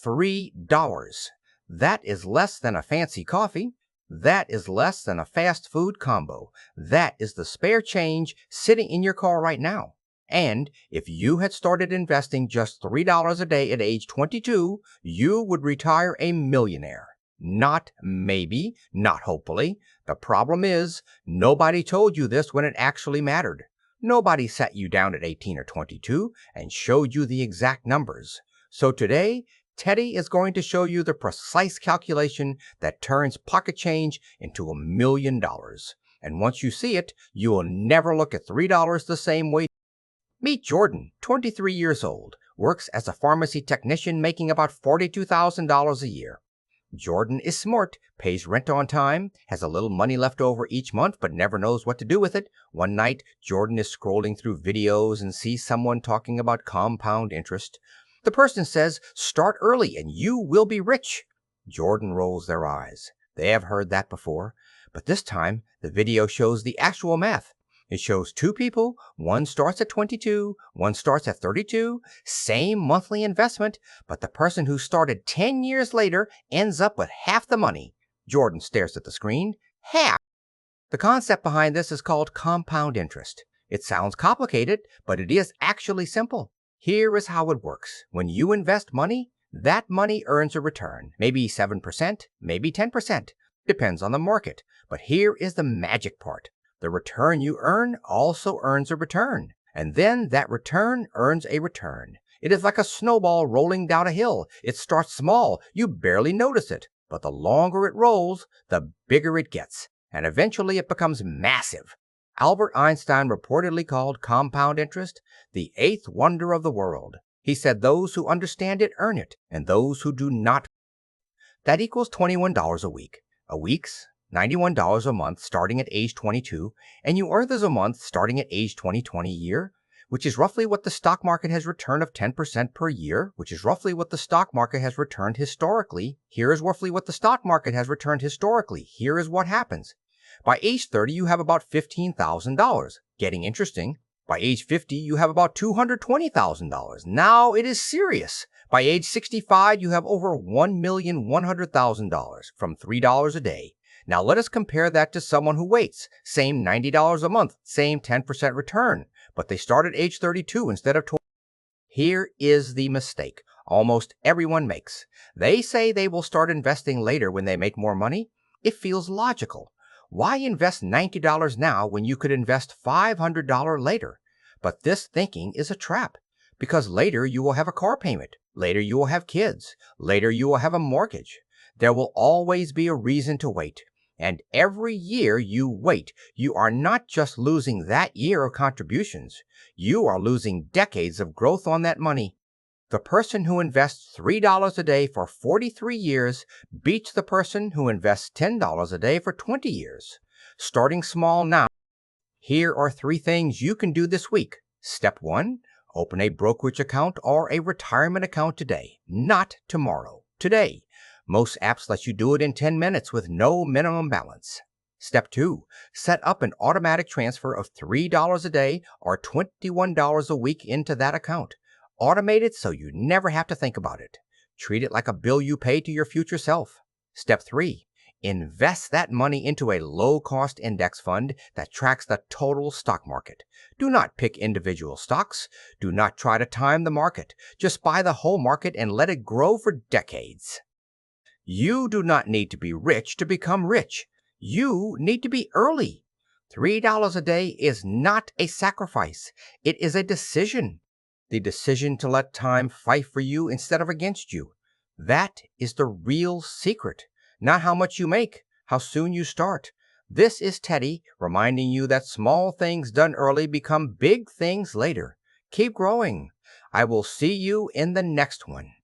$3. That is less than a fancy coffee. That is less than a fast food combo. That is the spare change sitting in your car right now. And if you had started investing just $3 a day at age 22, you would retire a millionaire. Not maybe, not hopefully. The problem is, nobody told you this when it actually mattered. Nobody sat you down at 18 or 22 and showed you the exact numbers. So today, Teddy is going to show you the precise calculation that turns pocket change into $1 million. And once you see it, you will never look at $3 the same way. Meet Jordan, 23 years old, works as a pharmacy technician making about $42,000 a year. Jordan is smart, pays rent on time, has a little money left over each month but never knows what to do with it. One night, Jordan is scrolling through videos and sees someone talking about compound interest. The person says, "Start early and you will be rich." Jordan rolls their eyes. They have heard that before, but this time the video shows the actual math. It shows two people, one starts at 22, one starts at 32, same monthly investment, but the person who started 10 years later ends up with half the money. Jordan stares at the screen. Half! The concept behind this is called compound interest. It sounds complicated, but it is actually simple. Here is how it works. When you invest money, that money earns a return. Maybe 7%, maybe 10%. Depends on the market. But here is the magic part. The return you earn also earns a return. And then that return earns a return. It is like a snowball rolling down a hill. It starts small. You barely notice it. But the longer it rolls, the bigger it gets. And eventually it becomes massive. Albert Einstein reportedly called compound interest the eighth wonder of the world. He said those who understand it earn it, and those who do not. That equals $21 a week. A week's $91 a month starting at age 22, and you earn this a month starting at age 20 a year, which is roughly what the stock market has returned of 10% per year, which is roughly what the stock market has returned historically. Here is roughly what the stock market has returned historically. Here is what happens. By age 30, you have about $15,000. Getting interesting. By age 50, you have about $220,000. Now it is serious. By age 65, you have over $1,100,000 from $3 a day. Now let us compare that to someone who waits. Same $90 a month, same 10% return, but they start at age 32 instead of 20. Here is the mistake almost everyone makes. They say they will start investing later when they make more money. It feels logical. Why invest $90 now when you could invest $500 later? But this thinking is a trap, because later you will have a car payment. Later you will have kids. Later you will have a mortgage. There will always be a reason to wait. And every year you wait, you are not just losing that year of contributions. You are losing decades of growth on that money. The person who invests $3 a day for 43 years beats the person who invests $10 a day for 20 years. Starting small now. Here are 3 things you can do this week. Step 1, open a brokerage account or a retirement account today, not tomorrow. Today. Most apps let you do it in 10 minutes with no minimum balance. Step 2, set up an automatic transfer of $3 a day or $21 a week into that account. Automate it so you never have to think about it. Treat it like a bill you pay to your future self. Step 3, invest that money into a low-cost index fund that tracks the total stock market. Do not pick individual stocks. Do not try to time the market. Just buy the whole market and let it grow for decades. You do not need to be rich to become rich. You need to be early. $3 a day is not a sacrifice. It is a decision. The decision to let time fight for you instead of against you. That is the real secret. Not how much you make, how soon you start. This is Teddy reminding you that small things done early become big things later. Keep growing. I will see you in the next one.